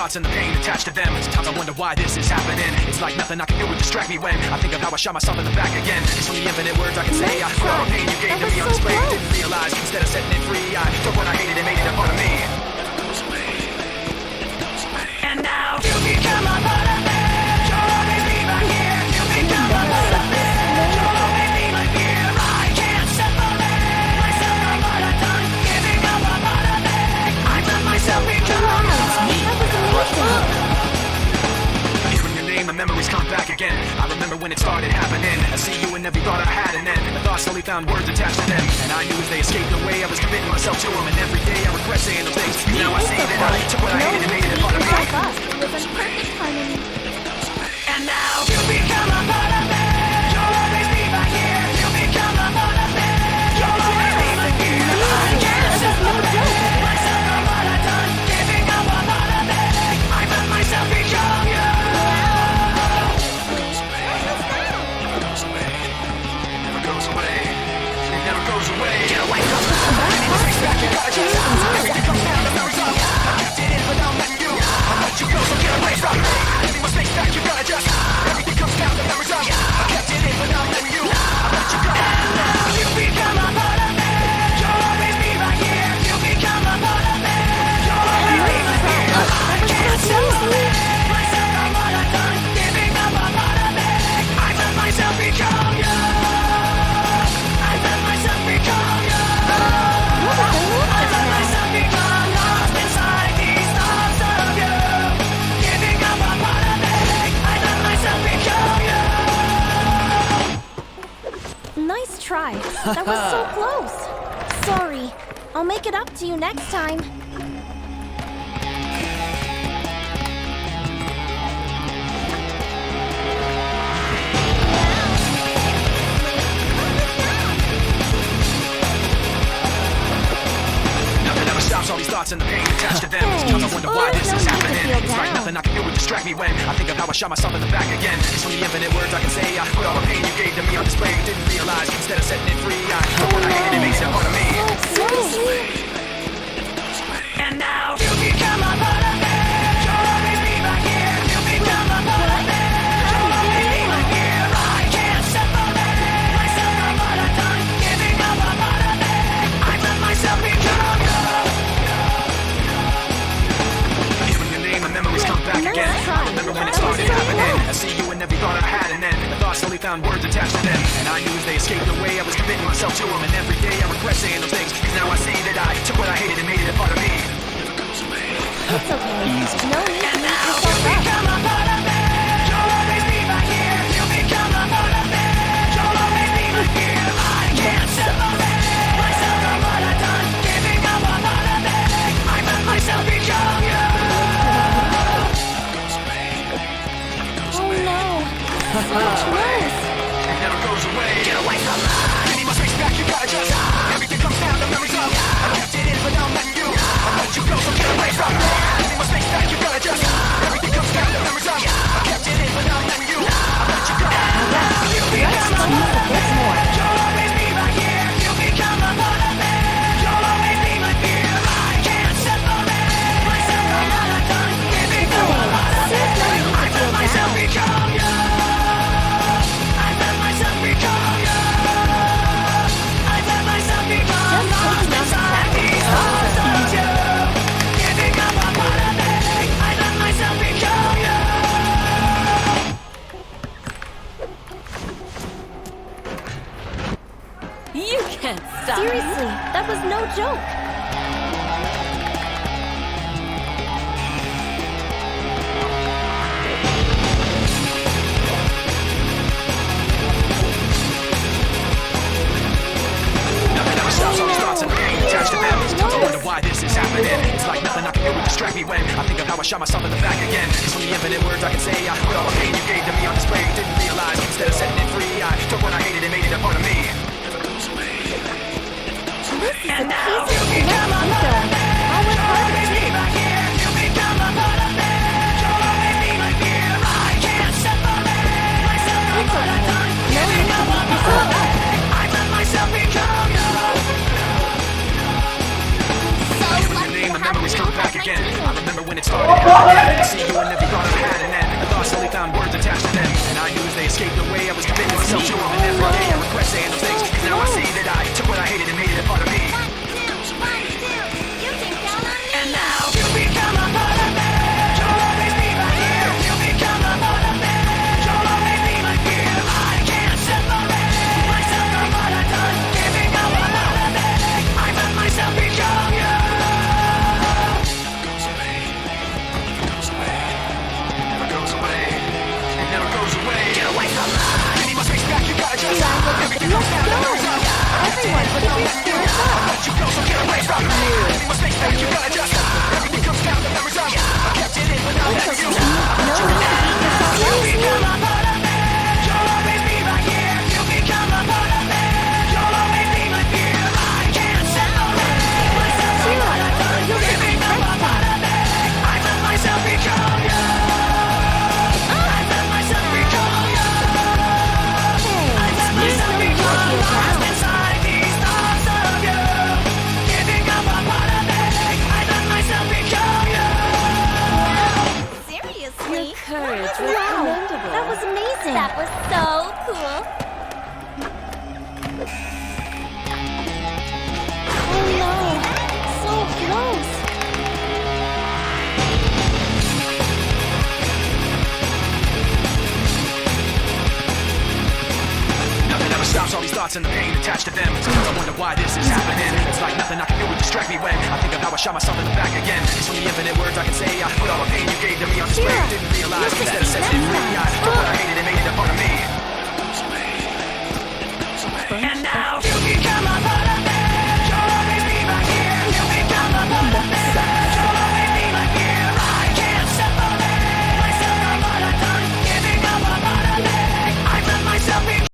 thoughts and the pain attached to them. Sometimes I wonder why this is happening. It's like nothing I can do would distract me when I think of how I shot myself in the back again. It's from the infinite words I can say. I put all the pain you gave to me on display. Didn't realize instead of setting it free, I took what I hated and made it a part of me. And now you become a part of me. You'll always be right here. You become a part of me. You'll always be my fear. I can't separate myself from what I've done. Giving up a part of me. I let myself become hearing your name, the memories come back again. I remember when it started happening. I see you in every thought I had, and then the thoughts slowly found words attached to them. And I knew as they escaped away, I was committing myself to them. And every day I regret saying those things. Now I see that I took what I hated and made it a part of me. And now you become a part of me. You'll always be right here. You become a part of me. You'll always be my fear. I can't separate myself from what I've done. Giving up a part of me. I let myself become you. Get away from me. Back, you gotta just everything comes down to memories of. I kept it in without letting you. I let you go, so get away from me. Any mistakes back, you gotta just everything comes down to memories of. I kept it in without letting you. I let you go. And now you become a part of me. You'll always be right here. You become a part of me. You'll always be right here. I can't separate myself from what I've done. Giving up a part of me. I let myself become you. Nice try. That was so close. Sorry. I'll make it up to you next time. All these thoughts and the pain attached to them. Sometimes I wonder why this is happening. It's like nothing I can do would distract me when I think of how I shot myself in the back again. It's from the infinite words I can say. I put all the pain you gave to me on display. Didn't realize instead of setting it free, I took what I hated and made it a part of me. And now you become a part of me. You'll always be right here. You become a part of me. You'll always be my fear. I can't separate myself from what I've done. Giving up a part of me. I let myself become you. Memories come back again. I remember when it started happening. I see you in every thought I had, and then the thoughts slowly found words attached to them. And I knew as they escaped away, I was committing myself to them. And every day I regret saying those things, because now I see that I took what I hated and made it a part of me. It's okay. Easy. No need to And beat now you yourself up. become a part of me. You'll always be right here. You become a part of me. You'll always be my fear. I can't separate myself from what I've done. Giving up a part of me. I let myself become you. So close. It never goes away. Get away from me. Give me my space back, you gotta just everything comes down to memories of. I kept it in without letting you. I let you go, so get away from me. Give me my space back, you gotta just everything comes down to memories of. I kept it in without letting you. I let you go. Now you become a part of me. You'll always be right here. You become a part of me. You'll always be my fear. I can't separate myself from what I've done. Giving up a part of me. I let myself become you. You can't stop. Seriously, that was no joke. Why this is happening. It's like nothing I can do would distract me when I think of how I shot myself in the back again. It's from the infinite words I can say. I put all the pain you gave to me on display. Didn't realize instead of setting it free, I took what I hated and made it a part of me. This is a piece of become a part of me. I'll work harder too. You become a part of me. You'll always be my fear. I can't separate myself from what I've done. No need to beat yourself up. I let myself become you. So lucky to have Memories you come as back my again. team. I remember when it started happening. see you in every thought I've had, and then the thoughts slowly found words attached to them. And I knew as they escaped away, I was committing myself to them. And every day I regret saying those things, cause now I see that I took what I hated and made it a part of me. You can count on me. And now you become a part of me. You'll always be right here. You become a part of me. You'll always be my fear. I can't separate myself from what I've done. Giving up a part of me. I let myself become you. Goes away. Goes away. Never goes away. It never goes away. Get away from me. Give me my space back. You gotta just everything Let's comes down to go. the result. Everyone, keep your spirits up. Let you go, so get away from me. Give me my space back. You gotta just everything comes down to the result. I kept it in without letting you. No need to beat yourself You up. become a part of me. You'll always be right here. You become a part of me. You'll always be my fear. I can't separate myself from what I've done. You become a part of me. I let myself become you. I let myself become you. I let myself become lost inside these thoughts of you. Giving up a part of me. I let myself become you. Seriously? Your courage was Wow, commendable. that was amazing. That was so cool. Oh no, so close. Nothing ever stops all these thoughts and the pain attached to them. Sometimes I wonder why this is happening. It's like nothing I can do would distract me when I think of how I shot myself in the back again. So many infinite words I can say. I put all the pain you gave to me on display. Kira, Didn't realize you instead of should setting it keep free, that. I took what I hated and made it a part of me.